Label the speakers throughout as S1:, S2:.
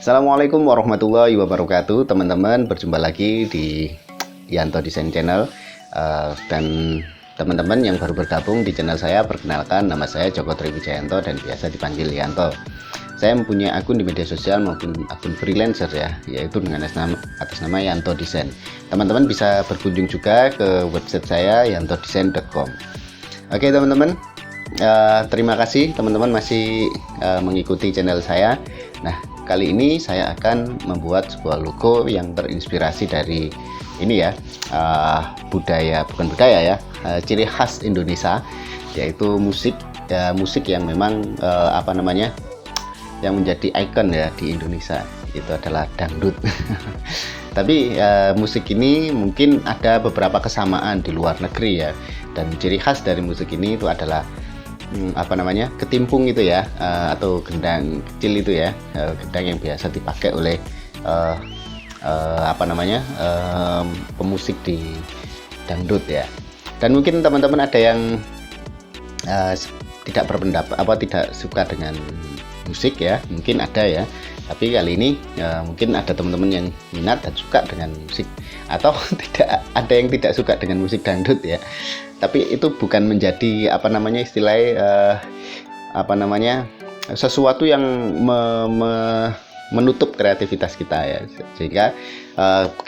S1: Assalamualaikum warahmatullahi wabarakatuh, teman-teman. Berjumpa lagi di Yanto Design Channel. Dan teman-teman yang baru bergabung di channel saya, perkenalkan, nama saya Joko Triwijayanto dan biasa dipanggil Yanto. Saya mempunyai akun di media sosial maupun akun freelancer ya, yaitu dengan atas nama Yanto Design. Teman-teman bisa berkunjung juga ke website saya yantodesign.com. Oke teman-teman, terima kasih teman-teman masih mengikuti channel saya. Nah, kali ini saya akan membuat sebuah logo yang terinspirasi dari ini ya, ciri khas Indonesia, yaitu musik yang memang yang menjadi ikon ya di Indonesia, itu adalah dangdut. Tapi musik ini mungkin ada beberapa kesamaan di luar negeri ya, dan ciri khas dari musik ini itu adalah ketimpung itu ya, atau gendang kecil itu ya, gendang yang biasa dipakai oleh pemusik di dangdut ya. Dan mungkin teman-teman ada yang tidak suka dengan musik ya, mungkin ada ya. Tapi kali ini mungkin ada teman-teman yang minat dan suka dengan musik, atau tidak ada yang tidak suka dengan musik dangdut ya. Tapi itu bukan menjadi sesuatu yang menutup kreativitas kita ya, sehingga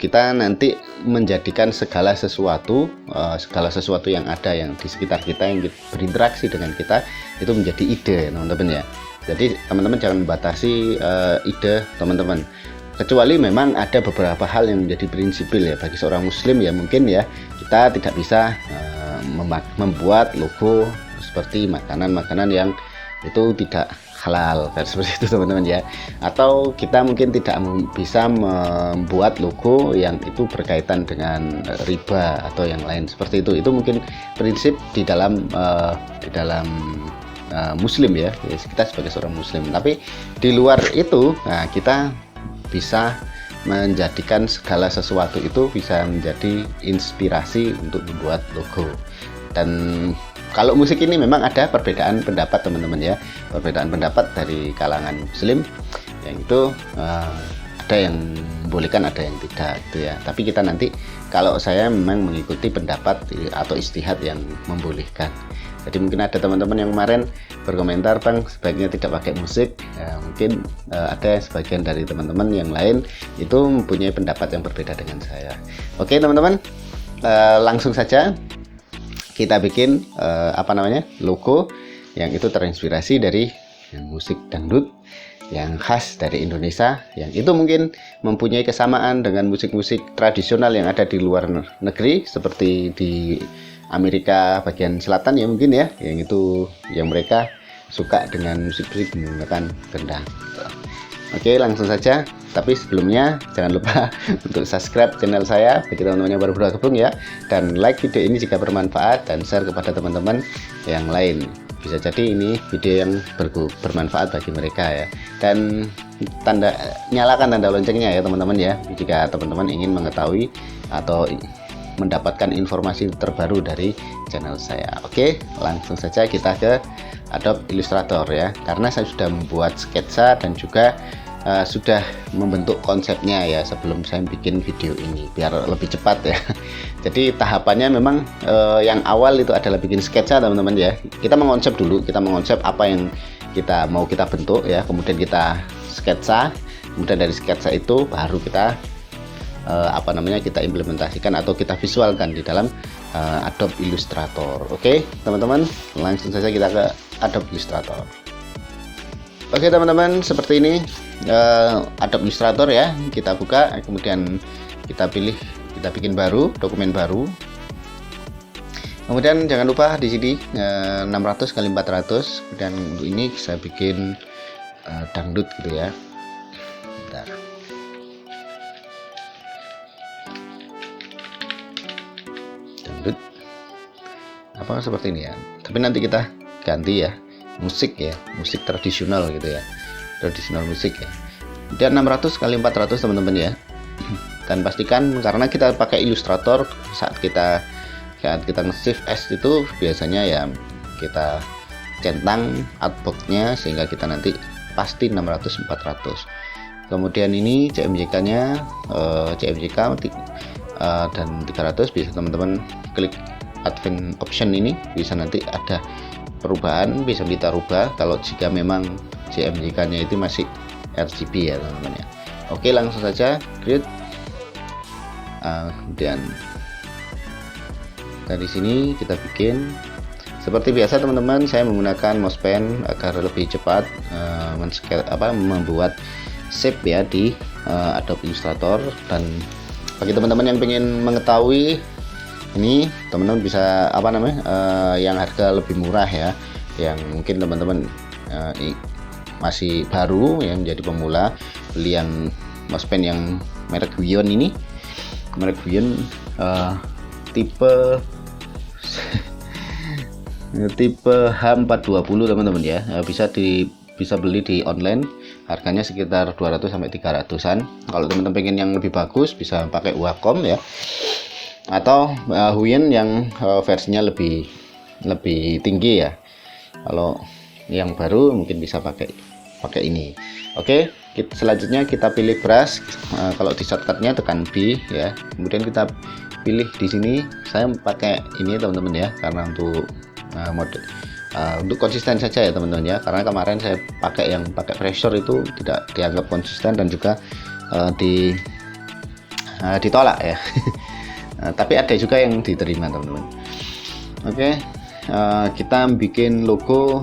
S1: kita nanti menjadikan segala sesuatu yang ada yang di sekitar kita, yang berinteraksi dengan kita, itu menjadi ide teman-teman ya. Jadi teman-teman jangan membatasi ide teman-teman, kecuali memang ada beberapa hal yang menjadi prinsipil ya bagi seorang muslim ya. Mungkin ya kita tidak bisa membuat logo seperti makanan-makanan yang itu tidak halal, kan seperti itu teman-teman ya. Atau kita mungkin tidak bisa membuat logo yang itu berkaitan dengan riba atau yang lain seperti itu. Itu mungkin prinsip di dalam muslim ya, kita sebagai seorang muslim. Tapi di luar itu, nah, kita bisa menjadikan segala sesuatu itu bisa menjadi inspirasi untuk membuat logo. Dan kalau musik ini memang ada perbedaan pendapat teman-teman ya, perbedaan pendapat dari kalangan muslim, yang itu ada yang membolehkan, ada yang tidak gitu ya. Tapi kita nanti, kalau saya memang mengikuti pendapat atau ijtihad yang membolehkan. Jadi mungkin ada teman-teman yang kemarin berkomentar, Bang, sebaiknya tidak pakai musik ya. Mungkin ada sebagian dari teman-teman yang lain itu mempunyai pendapat yang berbeda dengan saya. Oke teman-teman, langsung saja kita bikin logo yang itu terinspirasi dari musik dangdut yang khas dari Indonesia, yang itu mungkin mempunyai kesamaan dengan musik-musik tradisional yang ada di luar negeri, seperti di Amerika bagian selatan ya mungkin ya, yang mereka suka dengan musik-musik menggunakan gendang. Oke, langsung saja. Tapi sebelumnya jangan lupa untuk subscribe channel saya bagi teman-teman yang baru bergabung ya, dan like video ini jika bermanfaat, dan share kepada teman-teman yang lain. Bisa jadi ini video yang bermanfaat bagi mereka ya. Dan nyalakan tanda loncengnya ya teman-teman ya, jika teman-teman ingin mengetahui atau mendapatkan informasi terbaru dari channel saya. Oke, langsung saja kita ke Adobe Illustrator ya, karena saya sudah membuat sketsa dan juga sudah membentuk konsepnya ya sebelum saya bikin video ini, biar lebih cepat ya. Jadi tahapannya memang yang awal itu adalah bikin sketsa teman-teman ya. Kita mengonsep dulu, kita mengonsep apa yang kita mau kita bentuk ya, kemudian kita sketsa, kemudian dari sketsa itu baru kita kita implementasikan atau kita visualkan di dalam Adobe Illustrator. Oke teman-teman, langsung saja kita ke Adobe Illustrator. Oke teman-teman, seperti ini Adobe Illustrator ya. Kita buka, kemudian kita bikin baru, dokumen baru. Kemudian jangan lupa di sini 600 x 400. Kemudian untuk ini saya bikin dangdut gitu ya. Bentar. Dangdut seperti ini ya. Tapi nanti kita ganti ya, musik tradisional gitu ya, tradisional musik ya. Dan 600 x 400 teman-teman ya. Dan pastikan, karena kita pakai Illustrator, saat kita nge-save as itu biasanya ya kita centang artboardnya, sehingga kita nanti pasti 600 x 400. Kemudian ini CMYK-nya CMYK dan 300 bisa teman-teman klik advance option ini, bisa nanti ada perubahan, bisa kita rubah kalau jika memang CMYK-nya itu masih RGB ya teman-teman ya. Oke, langsung saja create. Kemudian dari sini kita bikin seperti biasa teman-teman, saya menggunakan mouse pen agar lebih cepat membuat shape ya di Adobe Illustrator. Dan bagi teman-teman yang ingin mengetahui ini, teman-teman bisa yang harga lebih murah ya, yang mungkin teman-teman masih baru yang menjadi pemula, beli yang mouse pen yang merek Wion ini, merek Wion tipe H420 teman-teman ya. Bisa beli di online, harganya sekitar 200 sampai 300-an. Kalau teman-teman pengen yang lebih bagus bisa pakai Wacom ya, atau Huion yang versinya lebih tinggi ya. Kalau yang baru mungkin bisa pakai ini. Oke, selanjutnya kita pilih brush. Kalau di shortcutnya tekan B ya, kemudian kita pilih di sini. Saya pakai ini teman-teman ya, karena untuk untuk konsisten saja ya teman-teman ya, karena kemarin saya pakai pressure itu tidak dianggap konsisten dan juga ditolak ya. Tapi ada juga yang diterima teman-teman. Oke, kita bikin logo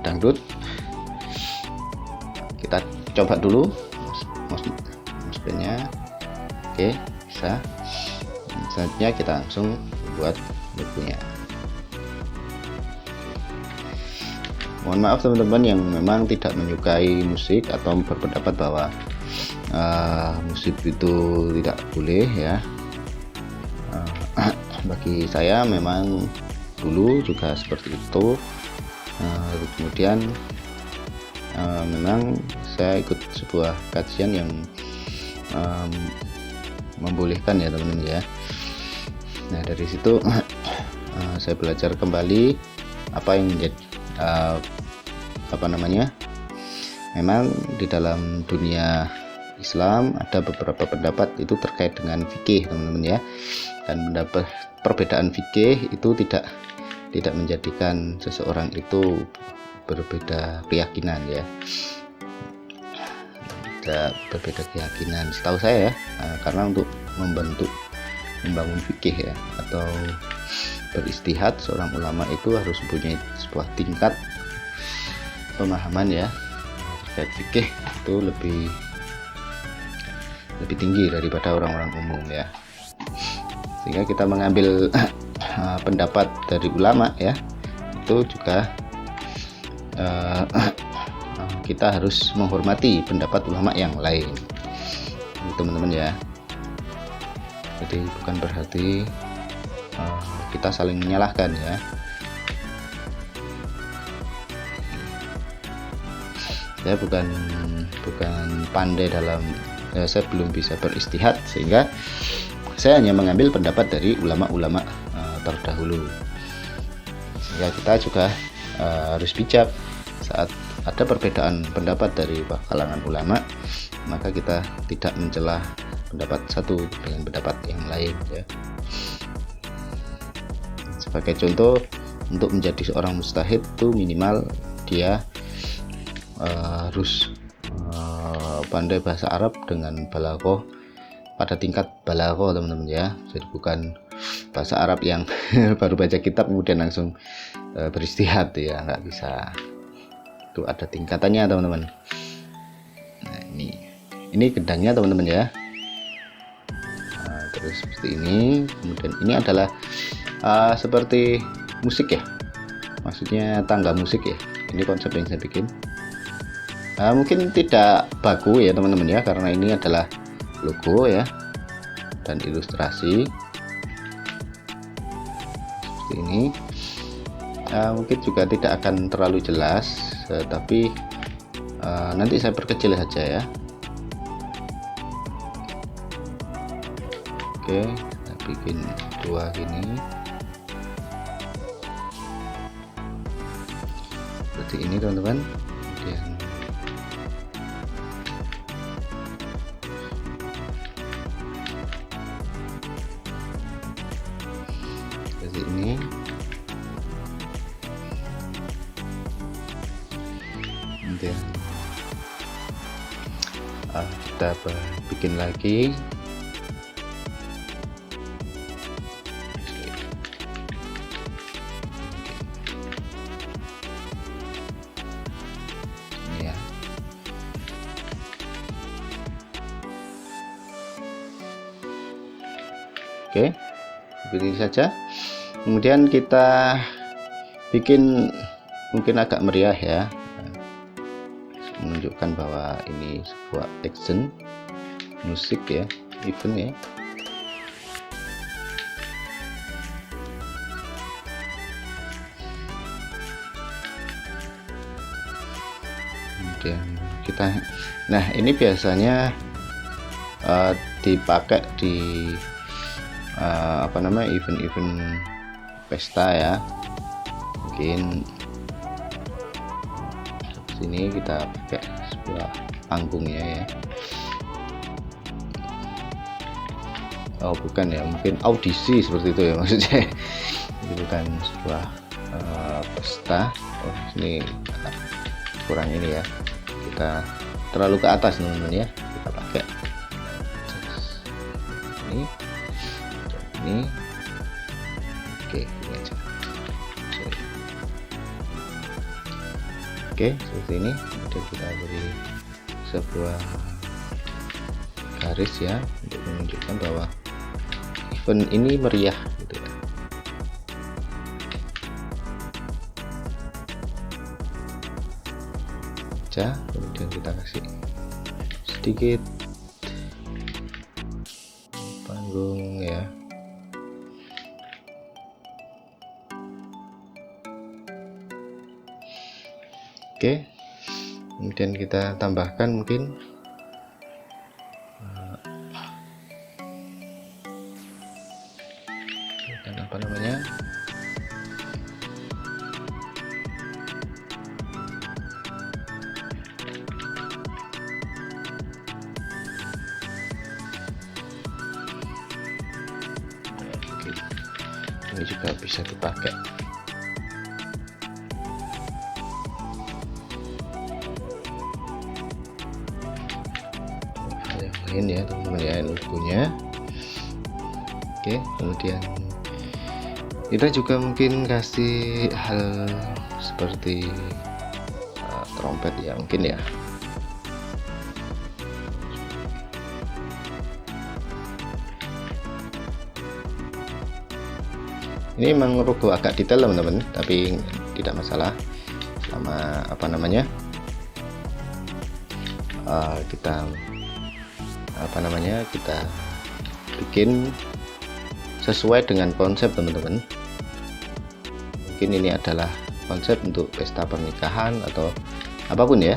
S1: dangdut. Kita coba dulu mouse pen-nya. Oke, bisa. Selanjutnya kita langsung buat logonya. Mohon maaf teman-teman yang memang tidak menyukai musik atau berpendapat bahwa musik itu tidak boleh ya. Bagi saya memang dulu juga seperti itu. Kemudian memang saya ikut sebuah kajian yang membolehkan ya teman-teman ya. Nah, dari situ saya belajar kembali apa yang menjadi memang di dalam dunia Islam ada beberapa pendapat itu terkait dengan fikih teman-teman ya, dan perbedaan fikih itu tidak menjadikan seseorang itu berbeda keyakinan ya, tidak berbeda keyakinan setahu saya ya. Karena untuk membangun fikih ya atau beristihad, seorang ulama itu harus mempunyai sebuah tingkat pemahaman ya terkait fikih itu lebih tinggi daripada orang-orang umum ya, sehingga kita mengambil pendapat dari ulama ya, itu juga kita harus menghormati pendapat ulama yang lain teman-teman ya. Jadi bukan berarti kita saling menyalahkan ya. Saya bukan pandai dalam saya belum bisa beristihad, sehingga saya hanya mengambil pendapat dari ulama-ulama terdahulu. Sehingga kita juga harus bijak saat ada perbedaan pendapat dari kalangan ulama, maka kita tidak mencela pendapat satu dengan pendapat yang lain ya. Sebagai contoh, untuk menjadi seorang mujtahid itu minimal dia harus pandai bahasa Arab dengan balaghah pada tingkat balaghah teman-teman ya. Jadi bukan bahasa Arab yang baru baca kitab kemudian langsung beristihad ya, nggak bisa. Itu ada tingkatannya teman-teman. Nah, ini gedangnya teman-teman ya. Terus seperti ini. Kemudian ini adalah seperti musik ya, maksudnya tangga musik ya. Ini konsep yang saya bikin. Mungkin tidak baku ya teman-teman ya, karena ini adalah logo ya dan ilustrasi seperti ini. Mungkin juga tidak akan terlalu jelas, tapi nanti saya perkecil saja ya. Oke, kita bikin dua gini seperti ini teman-teman. Kemudian seperti ini. Kemudian kita bikin lagi. Ini ya. Oke, seperti ini saja. Kemudian kita bikin mungkin agak meriah ya, menunjukkan bahwa ini sebuah action musik ya, event ya. Kemudian kita, nah ini biasanya dipakai di event-event pesta ya. Mungkin sini kita pakai sebuah panggungnya ya. Oh bukan ya, mungkin audisi seperti itu ya maksudnya. Ini bukan sebuah pesta. Oh ini kurang ini ya, kita terlalu ke atas teman-teman ya. Kita pakai ini. Oke, ini aja. Oke, seperti ini. Kemudian kita beri sebuah garis ya, untuk menunjukkan bahwa event ini meriah gitu ya. Kemudian kita kasih sedikit panggung ya. Oke, kemudian kita tambahkan mungkin apa namanya, ini juga bisa dipakai. Yang lain ya teman-teman ya, logonya. Oke, kemudian kita juga mungkin kasih hal seperti trompet ya mungkin ya. Ini memang logo agak detail teman-teman, tapi tidak masalah selama apa namanya kita kita bikin sesuai dengan konsep teman-teman. Mungkin ini adalah konsep untuk pesta pernikahan atau apapun ya.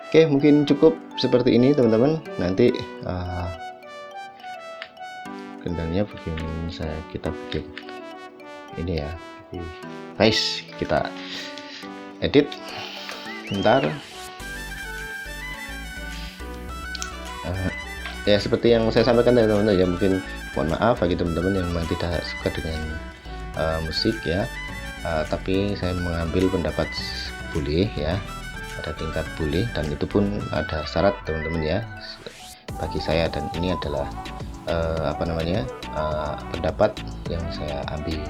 S1: Oke, mungkin cukup seperti ini teman-teman. Nanti kendalanya begini, kita bikin ini ya, guys, kita edit bentar. Ya seperti yang saya sampaikan tadi teman-teman ya, mungkin mohon maaf bagi teman-teman yang memang tidak suka dengan musik ya, tapi saya mengambil pendapat boleh ya, ada tingkat boleh, dan itu pun ada syarat teman-teman ya bagi saya, dan ini adalah pendapat yang saya ambil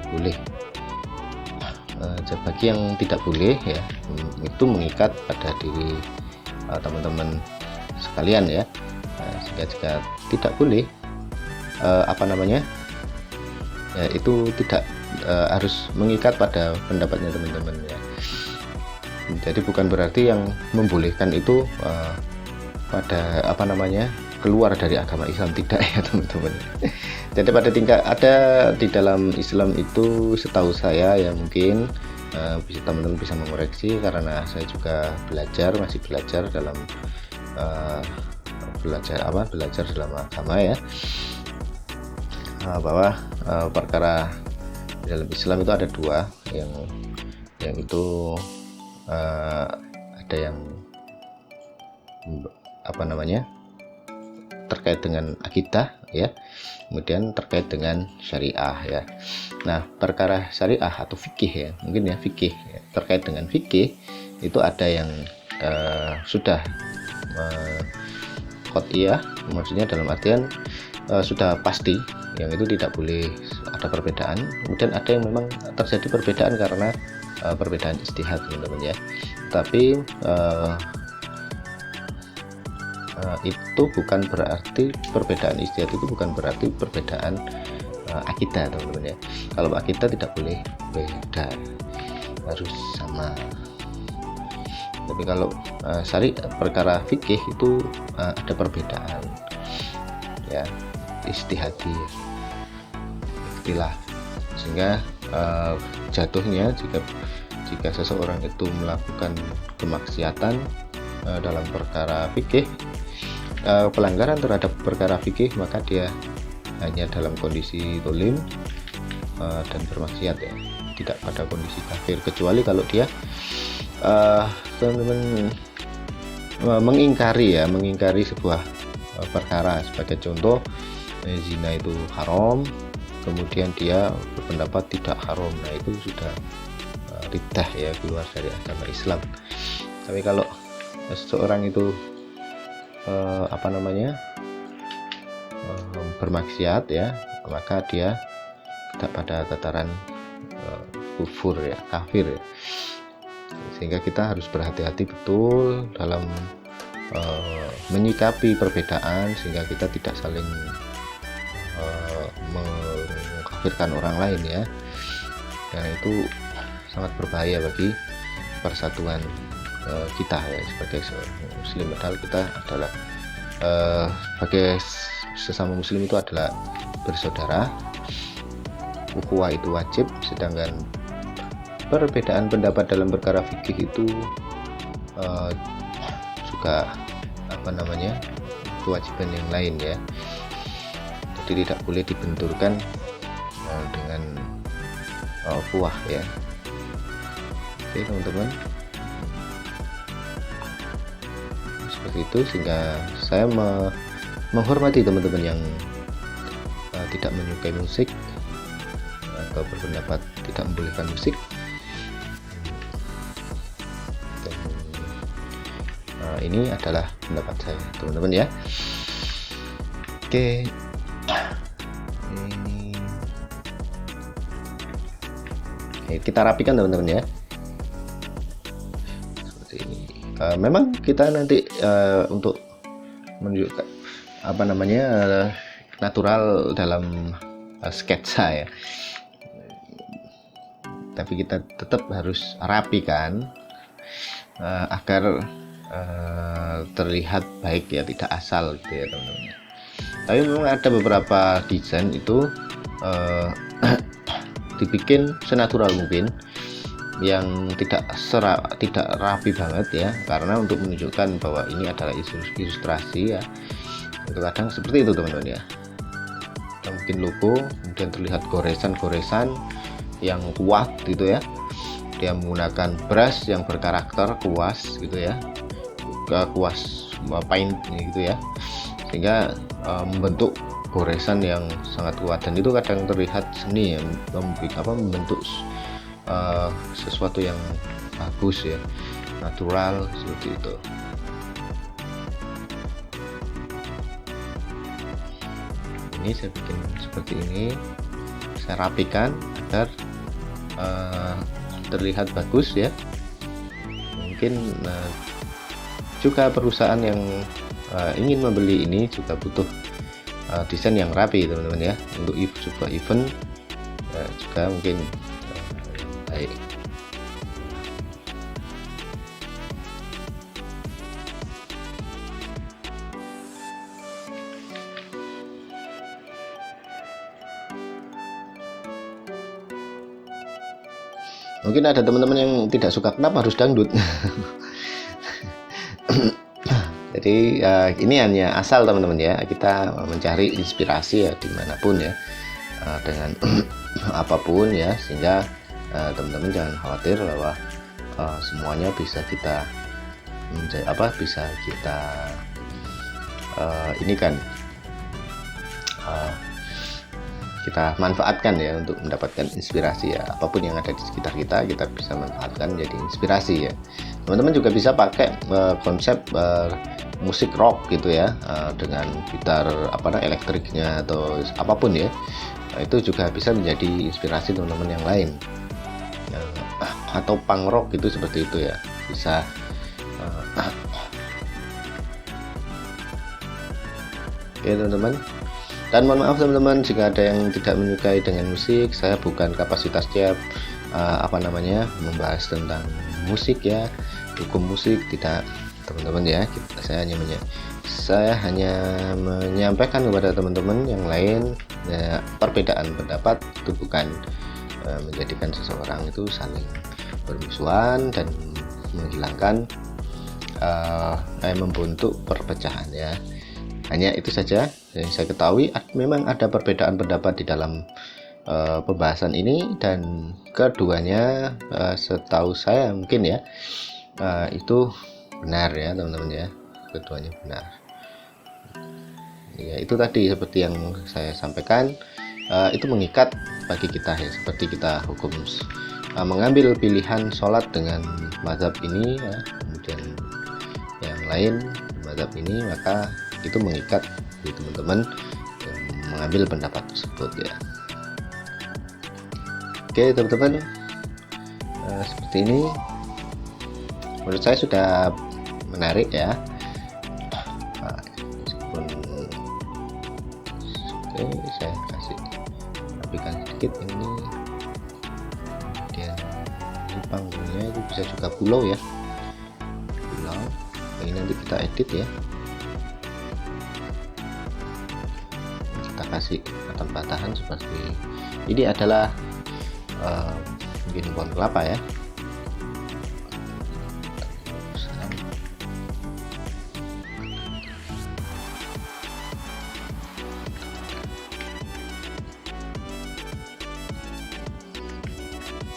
S1: boleh. Bagi yang tidak boleh ya, itu mengikat pada diri teman-teman sekalian ya. Sehingga jika tidak boleh ya, itu tidak harus mengikat pada pendapatnya teman-teman ya. Jadi bukan berarti yang membolehkan itu pada keluar dari agama Islam, tidak ya teman-teman. Jadi pada tingkat ada di dalam Islam itu, setahu saya ya, mungkin bisa teman-teman bisa mengoreksi, karena saya juga masih belajar dalam belajar dalam agama ya, bahwa perkara dalam Islam itu ada dua, yang itu ada yang terkait dengan akidah ya, kemudian terkait dengan syariah ya. Nah, perkara syariah atau fikih ya, mungkin ya fikih ya. Terkait dengan fikih itu ada yang sudah qat'iyah, maksudnya dalam artian sudah pasti yang itu tidak boleh ada perbedaan. Kemudian ada yang memang terjadi perbedaan karena perbedaan ijtihad teman-teman ya. Tapi itu bukan berarti perbedaan ijtihad itu bukan berarti perbedaan akidah teman-teman ya. Kalau akidah tidak boleh beda, harus sama. Tapi kalau perkara fikih itu ada perbedaan ya, ijtihadi ikhtilaf, sehingga jatuhnya jika seseorang itu melakukan kemaksiatan dalam perkara fikih, pelanggaran terhadap perkara fikih, maka dia hanya dalam kondisi dolim dan bermaksiat ya, tidak pada kondisi kafir, kecuali kalau dia teman-teman mengingkari sebuah perkara. Sebagai contoh, zina itu haram, kemudian dia berpendapat tidak haram, nah itu sudah riddah ya, keluar dari agama Islam. Tapi kalau seseorang itu bermaksiat ya, maka dia tidak pada tataran kufur ya, kafir ya. Sehingga kita harus berhati-hati betul dalam menyikapi perbedaan, sehingga kita tidak saling mengkafirkan orang lain ya, karena itu sangat berbahaya bagi persatuan kita ya, sebagai muslim. Padahal kita adalah sebagai sesama muslim itu adalah bersaudara, ukhuwah itu wajib, sedangkan perbedaan pendapat dalam perkara fikih itu juga kewajiban yang lain ya. Jadi tidak boleh dibenturkan dengan ukhuwah ya. Oke teman-teman, seperti itu, sehingga saya menghormati teman-teman yang tidak menyukai musik atau berpendapat tidak membolehkan musik. Dan ini adalah pendapat saya teman-teman ya. Oke, kita rapikan teman-teman ya. Seperti ini. Memang kita nanti untuk menunjukkan natural dalam sketsa ya, tapi kita tetap harus rapikan agar terlihat baik ya, tidak asal gitu ya teman-teman. Tapi memang ada beberapa desain itu dibikin senatural mungkin, yang tidak rapi banget ya, karena untuk menunjukkan bahwa ini adalah ilustrasi ya. Itu kadang seperti itu teman-teman ya, mungkin logo, kemudian terlihat goresan-goresan yang kuat gitu ya, dia menggunakan brush yang berkarakter kuas gitu ya, kuas paint gitu ya, sehingga membentuk goresan yang sangat kuat, dan itu kadang terlihat seni ya, membentuk sesuatu yang bagus ya, natural seperti itu. Ini saya bikin seperti ini, saya rapikan agar terlihat bagus ya. Mungkin juga perusahaan yang ingin membeli ini juga butuh desain yang rapi teman-teman ya, untuk sebuah event juga mungkin baik. Mungkin ada teman-teman yang tidak suka, kenapa harus dangdut? Jadi ini hanya asal teman-teman ya, kita mencari inspirasi ya dimanapun ya, dengan apapun ya, sehingga teman-teman jangan khawatir bahwa semuanya bisa kita bisa kita ini kan kita manfaatkan ya untuk mendapatkan inspirasi ya. Apapun yang ada di sekitar kita bisa manfaatkan jadi inspirasi ya. Teman-teman juga bisa pakai konsep musik rock gitu ya, dengan gitar elektriknya atau apapun ya. Itu juga bisa menjadi inspirasi teman-teman yang lain. Atau punk rock gitu, seperti itu ya, bisa. Oke teman-teman. Dan mohon maaf teman-teman jika ada yang tidak menyukai dengan musik. Saya bukan kapasitasnya membahas tentang musik ya, hukum musik, tidak teman-teman ya. Saya hanya menyampaikan kepada teman-teman yang lain ya, perbedaan pendapat itu bukan menjadikan seseorang itu saling bermusuhan dan menghilangkan membentuk perpecahan ya. Hanya itu saja yang saya ketahui. Memang ada perbedaan pendapat di dalam pembahasan ini, dan keduanya setahu saya mungkin ya itu benar ya teman-teman ya, keduanya benar ya. Itu tadi seperti yang saya sampaikan, itu mengikat bagi kita ya, seperti kita hukum mengambil pilihan sholat dengan mazhab ini ya, kemudian yang lain mazhab ini, maka itu mengikat di teman-teman yang mengambil pendapat tersebut ya. Oke teman-teman, seperti ini menurut saya sudah menarik ya. Meskipun saya kasih rapikan sedikit ini, kemudian di panggungnya itu bisa juga pulau ya, pulau. Ini nanti kita edit ya, kita kasih batahan-batahan seperti ini. Adalah mungkin pohon kelapa ya.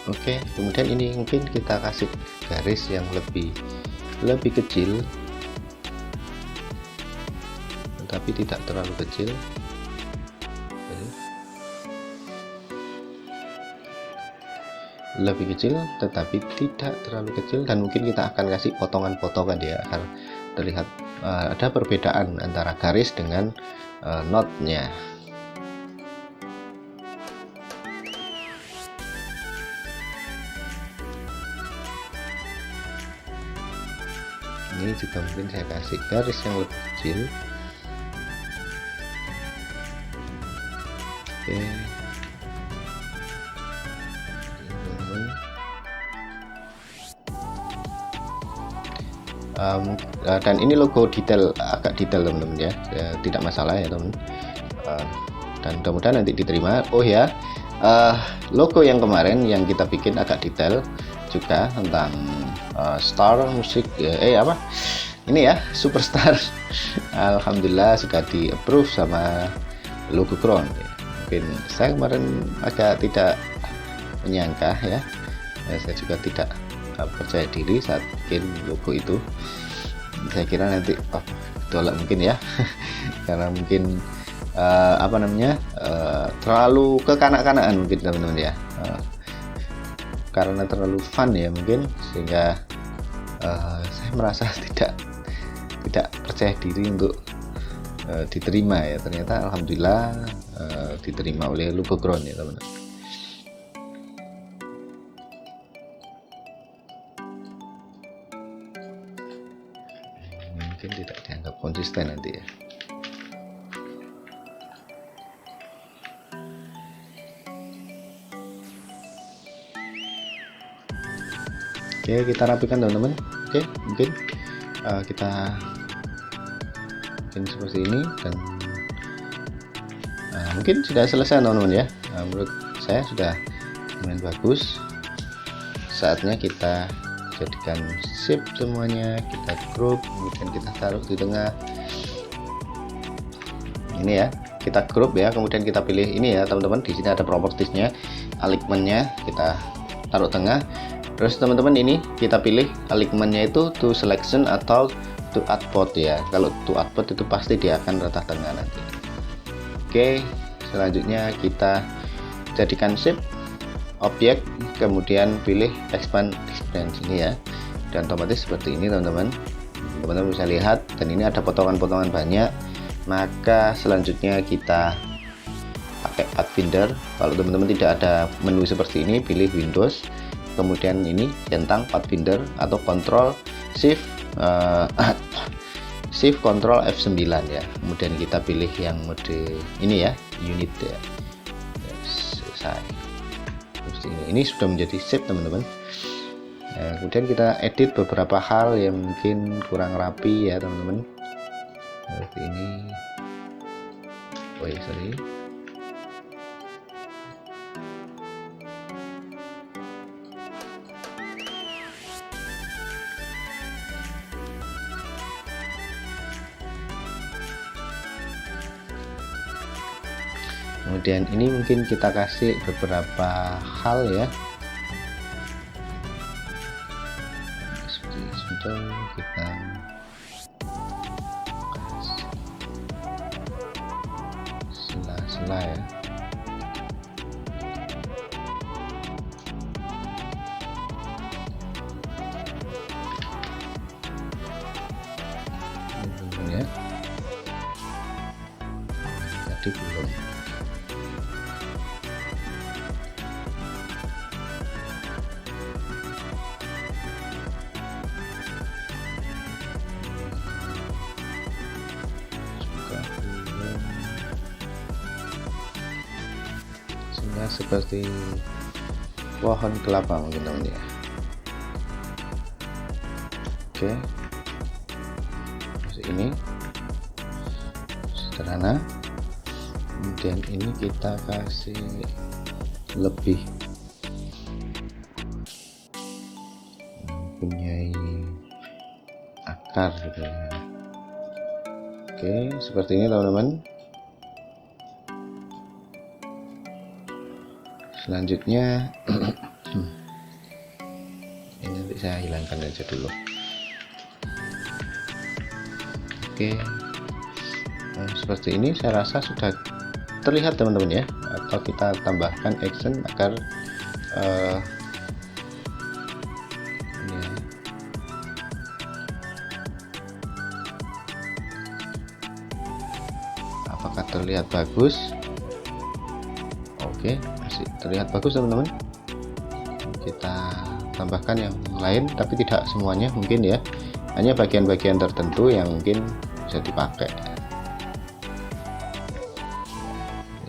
S1: Oke, kemudian ini mungkin kita kasih garis yang lebih kecil, tapi tidak terlalu kecil. Lebih kecil tetapi tidak terlalu kecil, dan mungkin kita akan kasih potongan-potongan ya, agar terlihat ada perbedaan antara garis dengan notnya. Ini juga mungkin saya kasih garis yang lebih kecil. Oke. Dan ini logo detail, agak detail teman-teman ya, tidak masalah ya teman. Dan mudah-mudahan nanti diterima. Oh ya, logo yang kemarin yang kita bikin agak detail juga tentang star musik ini ya, superstar. Alhamdulillah sudah di approve sama logo Crown. Mungkin saya kemarin agak tidak menyangka ya, saya juga tidak percaya diri saat bikin logo itu. Saya kira nanti tolak mungkin ya karena mungkin terlalu kekanak-kanakan mungkin teman-teman ya, karena terlalu fun ya mungkin, sehingga saya merasa tidak percaya diri untuk diterima ya. Ternyata alhamdulillah diterima oleh logo Crown ya teman-teman. Mungkin tidak dianggap konsisten nanti ya. Oke, kita rapikan teman-teman. Oke, mungkin kita bikin seperti ini, dan mungkin sudah selesai teman-teman ya. Menurut saya sudah lumayan bagus. Saatnya kita jadikan shape semuanya, kita group, kemudian kita taruh di tengah. Ini ya, kita group ya, kemudian kita pilih ini ya teman-teman. Di sini ada propertiesnya, alignmentnya, kita taruh tengah. Terus teman-teman ini kita pilih alignmentnya itu to selection atau to output ya. Kalau to output itu pasti dia akan rata tengah nanti. Oke, selanjutnya kita jadikan shape objek, kemudian pilih expand ini ya, dan otomatis seperti ini teman-teman bisa lihat. Dan ini ada potongan-potongan banyak. Maka selanjutnya kita pakai Pathfinder. Kalau teman-teman tidak ada menu seperti ini, pilih Windows, kemudian ini centang Pathfinder atau Control Shift Shift Control F9 ya. Kemudian kita pilih yang mode ini ya, unit ya. Selesai. Ini sudah menjadi shape teman-teman. Nah, kemudian kita edit beberapa hal yang mungkin kurang rapi ya teman-teman. Seperti ini. Sorry. Kemudian ini mungkin kita kasih beberapa hal ya, seperti contoh kita sela-sela ya. Ya. Jadi belum. Seperti pohon kelapa mungkin teman ya. Oke, ini sederhana. Kemudian ini kita kasih lebih mempunyai akar gitu ya. Oke, seperti ini teman-teman. Selanjutnya ini nanti saya hilangkan aja dulu. Oke, nah, seperti ini saya rasa sudah terlihat teman-teman ya. Atau kita tambahkan action agar ini ya. Apakah terlihat bagus? Oke, masih terlihat bagus teman-teman. Kita tambahkan yang lain, tapi tidak semuanya mungkin ya, hanya bagian-bagian tertentu yang mungkin bisa dipakai.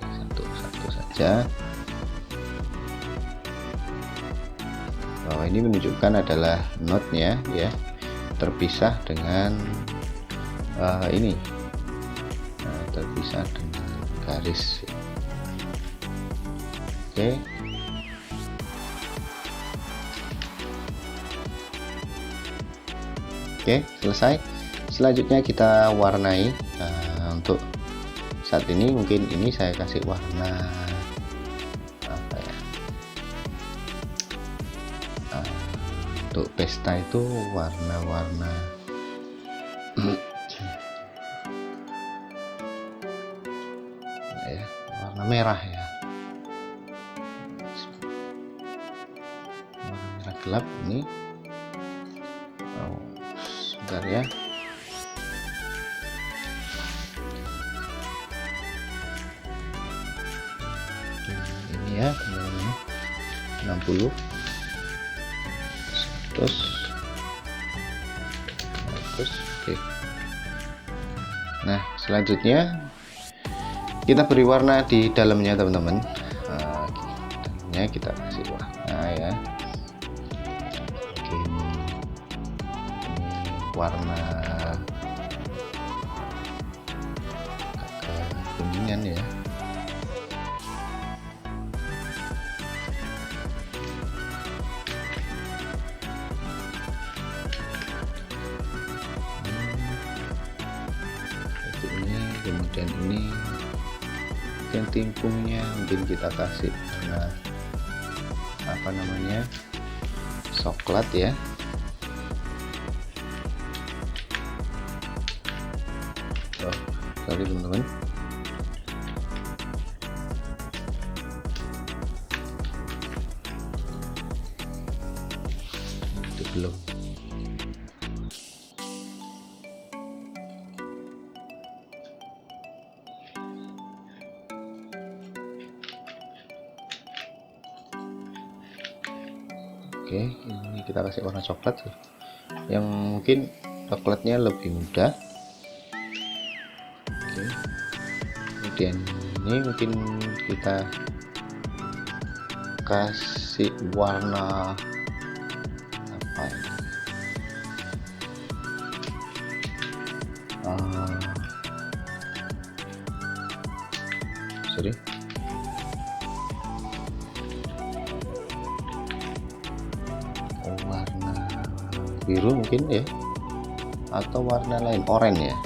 S1: Satu-satu saja. Bahwa ini menunjukkan adalah notnya ya, terpisah dengan ini, terpisah dengan garis. Oke, selesai. Selanjutnya kita warnai. Untuk saat ini mungkin ini saya kasih warna apa ya, untuk pesta itu warna-warna ya, warna merah ya, gelap ini. Sebentar ya. Ini ya teman-teman, 60 terus oke. Nah, selanjutnya kita beri warna di dalamnya teman-teman. Dalamnya kita kasih warna ya. Warna kekuningan ya. Seperti ini. Kemudian ini yang timpungnya mungkin kita kasih warna apa namanya, coklat ya. Oh, sorry teman-teman. Itu belum. Oke, ini kita kasih warna coklat yang mungkin coklatnya lebih mudah. Oke, kemudian ini mungkin kita kasih warna apa ya? Sorry. Warna biru mungkin ya, atau warna lain, oranye ya.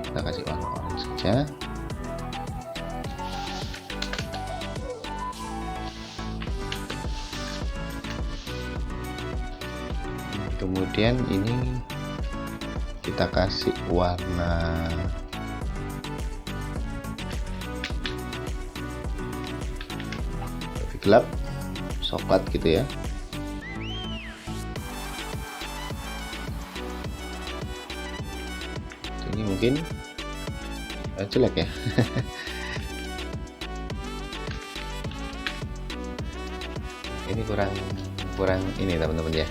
S1: Kita kasih warna oranye saja. Kemudian ini kita kasih warna lebih gelap, coklat gitu ya. Ini mungkin jelek ya. Ini kurang ini teman-teman ya,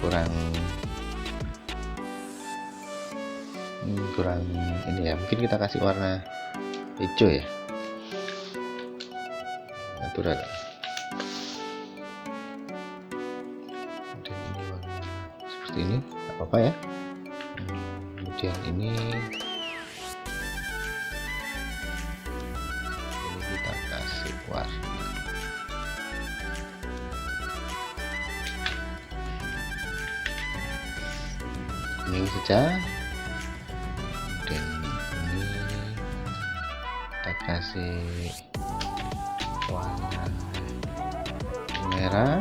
S1: kurang ini ya. Mungkin kita kasih warna hijau ya, natural. Dan ini warna seperti ini, nggak apa-apa ya. Kemudian ini kita kasih warna kuning saja. Dan ini kita kasih warna merah.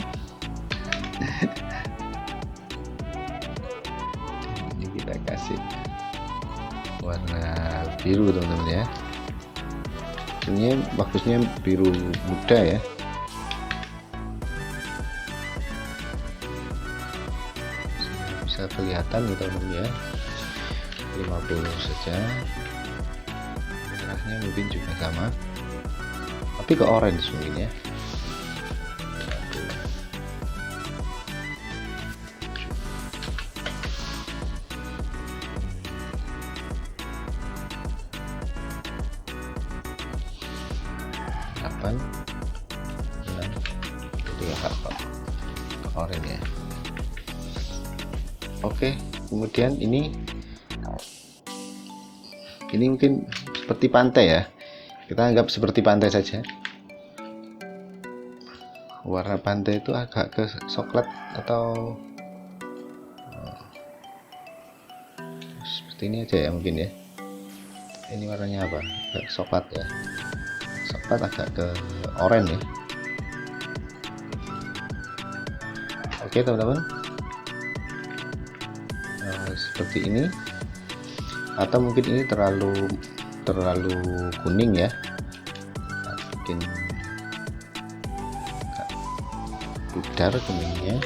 S1: Ini kita kasih warna biru teman-teman ya. Ini bagusnya biru muda ya. Bisa kelihatan gitu teman-teman ya. 50 saja. Merahnya mungkin juga sama, tapi ke orange mungkin ya. Kapan? Itu ya orange ya. Oke, kemudian ini mungkin seperti pantai ya. Kita anggap seperti pantai saja. Warna pantai itu agak ke coklat atau seperti ini aja ya mungkin ya. Ini warnanya apa? Agak coklat ya. Coklat agak ke oranye ya. Oke teman-teman. Seperti ini. Atau mungkin ini terlalu kuning ya, mungkin pudar kuningnya.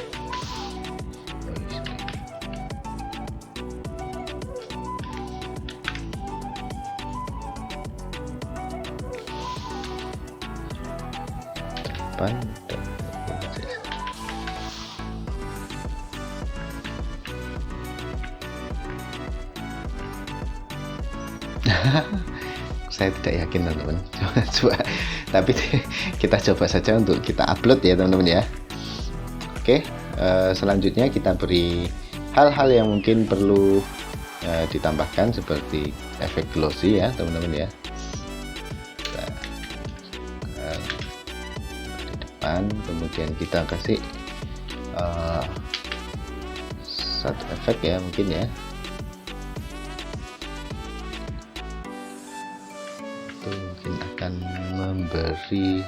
S1: Depan dan saya tidak yakin teman-teman. Coba tapi kita coba saja untuk kita upload ya teman-teman ya. Oke, selanjutnya kita beri hal-hal yang mungkin perlu ditambahkan seperti efek glossy ya teman-teman ya. Di depan, kemudian kita kasih satu efek ya mungkin ya. Itu mungkin akan memberi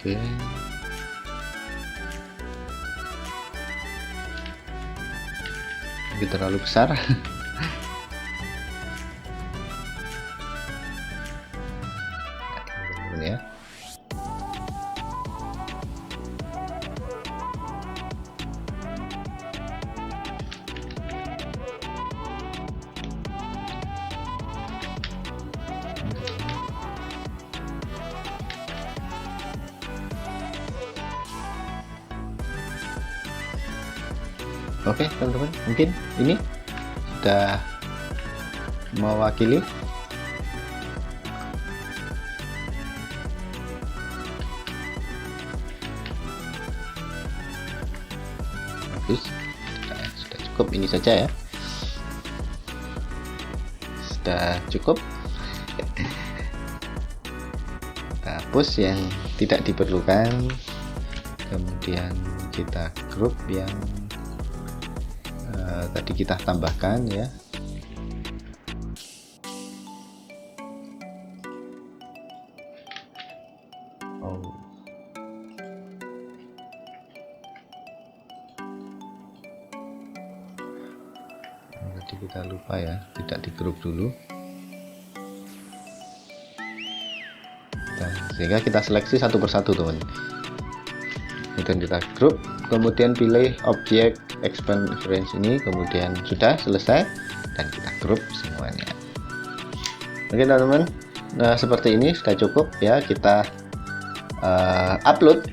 S1: Oke. Ini terlalu besar. Ini ya. Oke teman-teman, mungkin ini sudah mewakili. Bagus. Nah, sudah cukup, ini saja ya. Sudah cukup. Kita hapus yang tidak diperlukan, kemudian kita grup yang tadi kita tambahkan ya. Tadi kita lupa ya, tidak di grup dulu. Sehingga kita seleksi satu persatu teman. Kemudian kita grup, kemudian pilih objek expand reference ini, kemudian sudah selesai dan kita grup semuanya. Oke teman-teman, nah seperti ini sudah cukup ya, kita upload.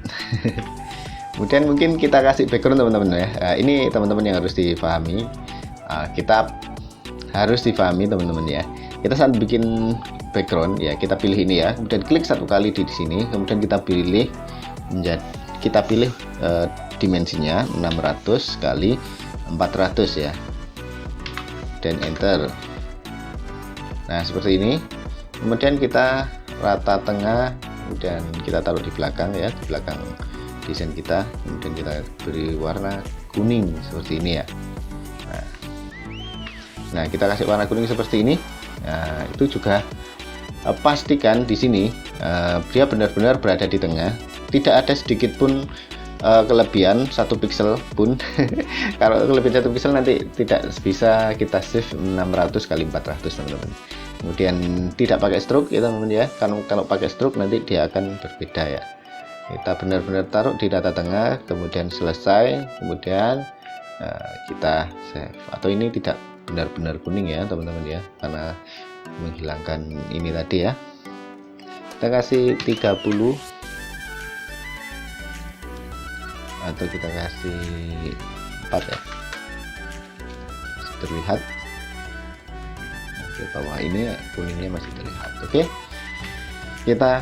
S1: Kemudian mungkin kita kasih background teman-teman ya. Ini teman-teman yang harus dipahami. Kita harus dipahami teman-teman ya. Kita saat bikin background ya, kita pilih ini ya, kemudian klik satu kali di sini, kemudian kita pilih dimensinya 600 kali 400 ya, dan enter. Nah seperti ini. Kemudian kita rata tengah, kemudian kita taruh di belakang ya, di belakang desain kita, kemudian kita beri warna kuning seperti ini ya. Nah kita kasih warna kuning seperti ini. Nah itu juga pastikan di sini dia benar-benar berada di tengah, tidak ada sedikit pun kelebihan 1 piksel pun. Kalau kelebihan 1 piksel nanti tidak bisa kita save 600 kali 400 teman-teman. Kemudian tidak pakai stroke ya teman-teman ya, kalau pakai stroke nanti dia akan berbeda ya. Kita benar-benar taruh di data tengah, kemudian selesai, kemudian kita save. Atau ini tidak benar-benar kuning ya teman-teman ya, karena menghilangkan ini tadi ya. Kita kasih 30 atau kita kasih 4 ya, masih terlihat. Oke, bawah ini kuningnya masih terlihat. Oke, kita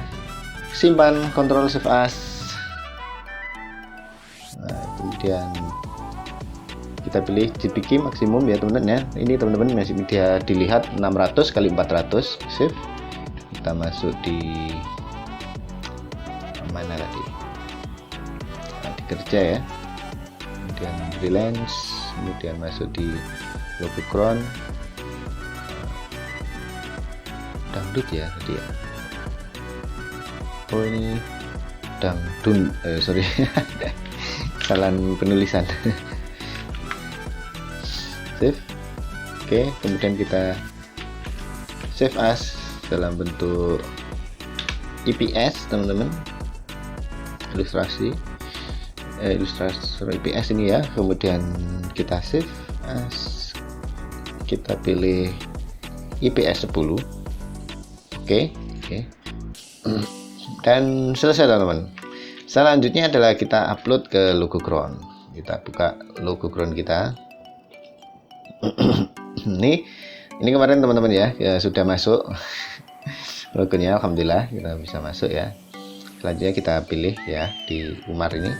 S1: simpan, Ctrl Shift As. Nah, kemudian kita pilih JPG maksimum ya teman-teman ya. Ini teman-teman masih dia dilihat 600 kali 400. Shift, kita masuk di mana tadi, di kerja ya, kemudian freelance, kemudian masuk di logo crown, dangdut ya tadi ya. Oh ini dangdun, sorry. Kesalahan penulisan. Save. Oke, kemudian kita save as dalam bentuk IPS teman-teman, ilustrasi IPS ini ya. Kemudian kita save as, kita pilih IPS 10. Oke. Dan selesai teman-teman. Selanjutnya adalah kita upload ke logo crown. Kita buka logo crown kita. ini kemarin teman-teman ya, sudah masuk logonya, alhamdulillah kita bisa masuk ya. Selanjutnya kita pilih ya di Umar ini.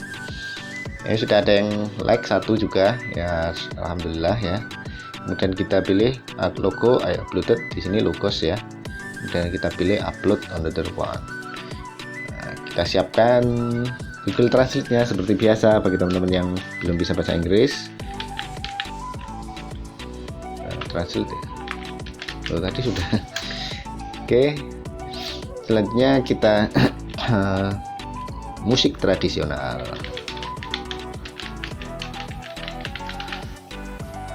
S1: Sudah ada yang like 1 juga ya, alhamdulillah ya. Kemudian kita pilih logo, uploaded di sini logos ya. Kemudian kita pilih upload another one. Nah, kita siapkan Google Translate-nya seperti biasa bagi teman-teman yang belum bisa bahasa Inggris. Translate ya. Oh, tadi sudah. Oke. Selanjutnya kita musik tradisional.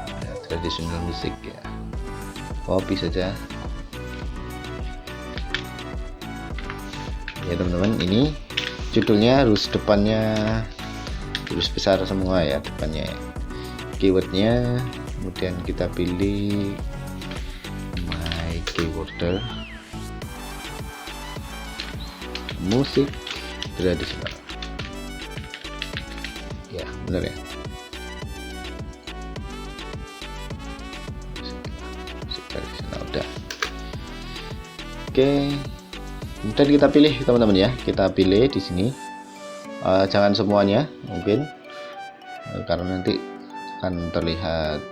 S1: Ya, tradisional musik ya, copy saja ya teman-teman. Ini judulnya harus depannya harus besar semua ya depannya, keywordnya. Kemudian kita pilih my keyworder musik tradisional ya, benar ya, musik tradisional udah. Oke, kemudian kita pilih teman-teman ya, kita pilih di sini. Jangan semuanya mungkin, karena nanti akan terlihat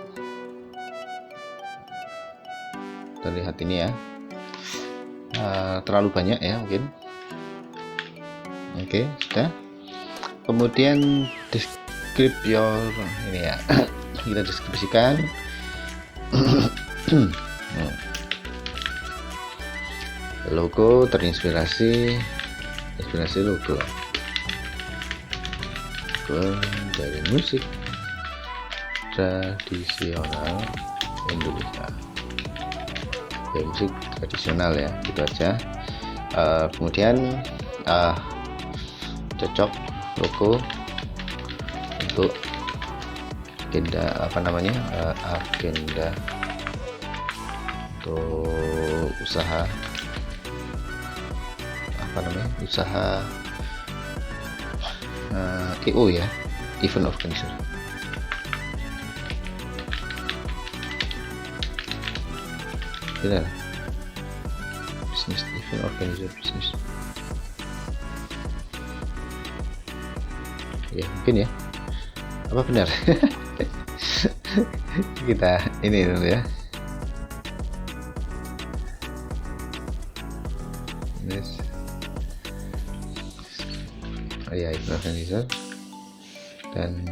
S1: ini ya, terlalu banyak ya mungkin. Oke, sudah. Kemudian describe your ini ya, kita deskripsikan. Logo terinspirasi logo dari musik tradisional Indonesia ya, musik tradisional ya, gitu aja. Kemudian cocok logo untuk agenda agenda untuk usaha usaha EO ya, event organizer. Benar, business event organizer business ya, mungkin ya, apa benar? Kita ini dulu ya, oh ya, event organizer dan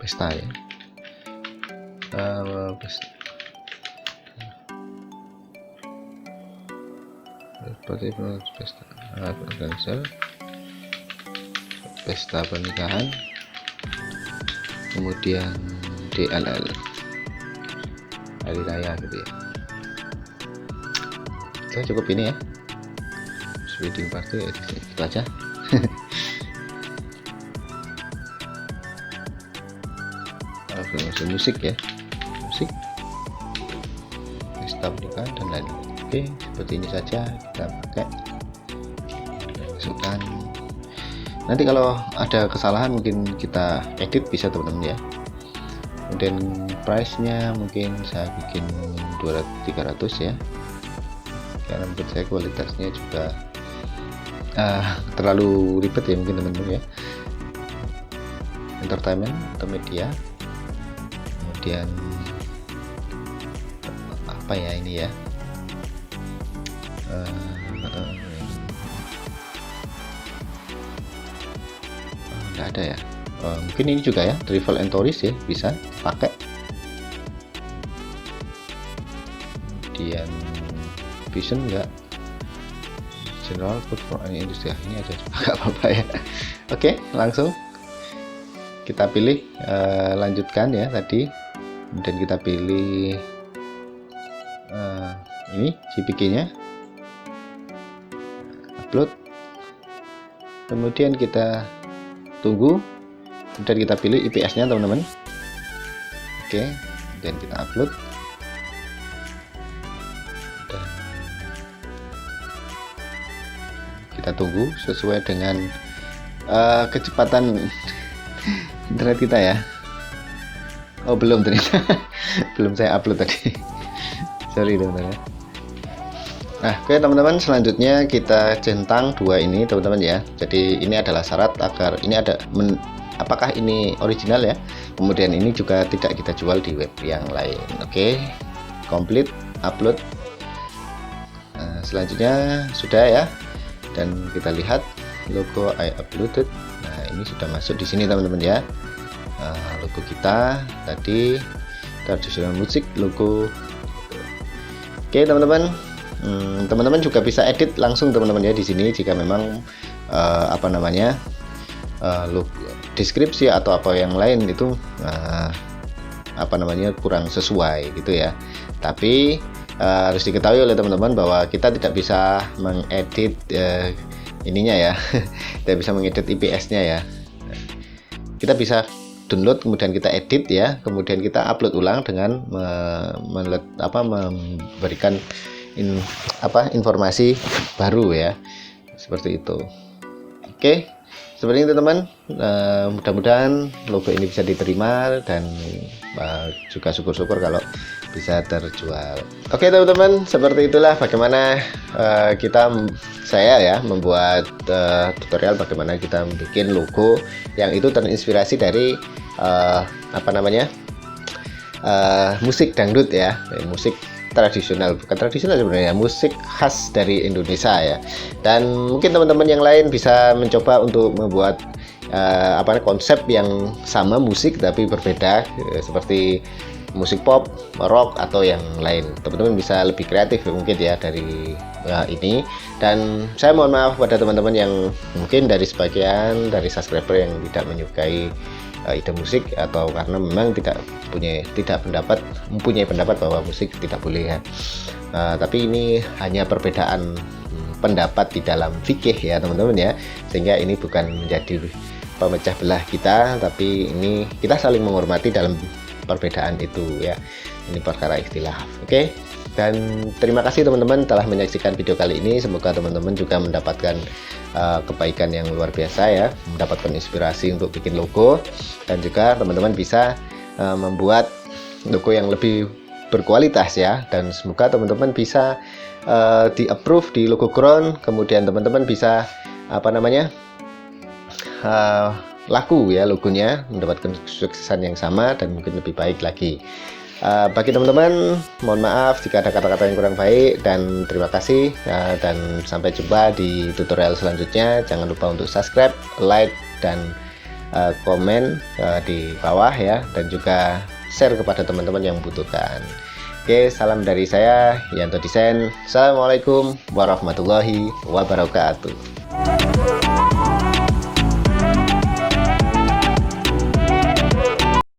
S1: pesta ya, pesta pernikahan, kemudian DLL hari raya gitu ya. Oke, cukup ini ya, wedding party itu aja. Musik ya, musik pesta pernikahan dan lain-lain. Oke, seperti ini saja kita pakai, masukkan. Nanti kalau ada kesalahan mungkin kita edit bisa teman-teman ya. Kemudian price nya mungkin saya bikin 200-300 ya, karena menurut saya kualitasnya juga terlalu ribet ya mungkin teman-teman ya. Entertainment atau media, kemudian apa ya ini ya, nggak ada ya. Mungkin ini juga ya, travel and tourist ya, bisa pakai. Kemudian vision enggak, general food for any industry, ini aja nggak apa-apa ya. Oke, langsung kita pilih lanjutkan ya tadi, kemudian kita pilih ini JPG nya, upload, kemudian kita tunggu, kemudian kita pilih IPS nya teman-teman. Oke, dan kita upload dan kita tunggu sesuai dengan kecepatan internet kita ya. Oh belum ternyata belum saya upload tadi. Sorry teman-teman. Nah, oke teman-teman, selanjutnya kita centang dua ini teman-teman ya. Jadi ini adalah syarat agar ini ada apakah ini original ya. Kemudian ini juga tidak kita jual di web yang lain. Oke, komplit upload. Selanjutnya sudah ya. Dan kita lihat logo I uploaded. Nah, ini sudah masuk di sini teman-teman ya. Logo kita tadi tradisional musik logo. Oke teman-teman, teman-teman juga bisa edit langsung teman-teman ya di sini jika memang deskripsi atau apa yang lain itu kurang sesuai gitu ya. Tapi harus diketahui oleh teman-teman bahwa kita tidak bisa mengedit ininya ya tidak bisa mengedit IPS-nya ya. Kita bisa download kemudian kita edit ya, kemudian kita upload ulang dengan memberikan informasi baru ya, seperti itu. Oke, seperti itu teman. Mudah-mudahan logo ini bisa diterima dan juga syukur-syukur kalau bisa terjual. Oke teman-teman, seperti itulah bagaimana saya ya membuat tutorial bagaimana kita bikin logo yang itu terinspirasi dari musik dangdut ya, musik tradisional, bukan tradisional sebenarnya, musik khas dari Indonesia ya. Dan mungkin teman-teman yang lain bisa mencoba untuk membuat konsep yang sama musik tapi berbeda, seperti musik pop, rock atau yang lain. Teman-teman bisa lebih kreatif mungkin ya dari ini. Dan saya mohon maaf pada teman-teman yang mungkin dari sebagian dari subscriber yang tidak menyukai ide musik, atau karena memang tidak mempunyai pendapat bahwa musik tidak boleh ya. Tapi ini hanya perbedaan pendapat di dalam fikih ya teman-teman ya, sehingga ini bukan menjadi pemecah belah kita, tapi ini kita saling menghormati dalam perbedaan itu ya. Ini perkara ikhtilaf. Oke. Dan terima kasih teman-teman telah menyaksikan video kali ini. Semoga teman-teman juga mendapatkan kebaikan yang luar biasa ya, mendapatkan inspirasi untuk bikin logo, dan juga teman-teman bisa membuat logo yang lebih berkualitas ya. Dan semoga teman-teman bisa di-approve di Logo Ground, kemudian teman-teman bisa laku ya logonya, mendapatkan kesuksesan yang sama dan mungkin lebih baik lagi. Bagi teman-teman, mohon maaf jika ada kata-kata yang kurang baik, dan terima kasih dan sampai jumpa di tutorial selanjutnya. Jangan lupa untuk subscribe, like, dan komen di bawah ya, dan juga share kepada teman-teman yang membutuhkan. Oke, salam dari saya Yanto Desain. Assalamualaikum warahmatullahi wabarakatuh.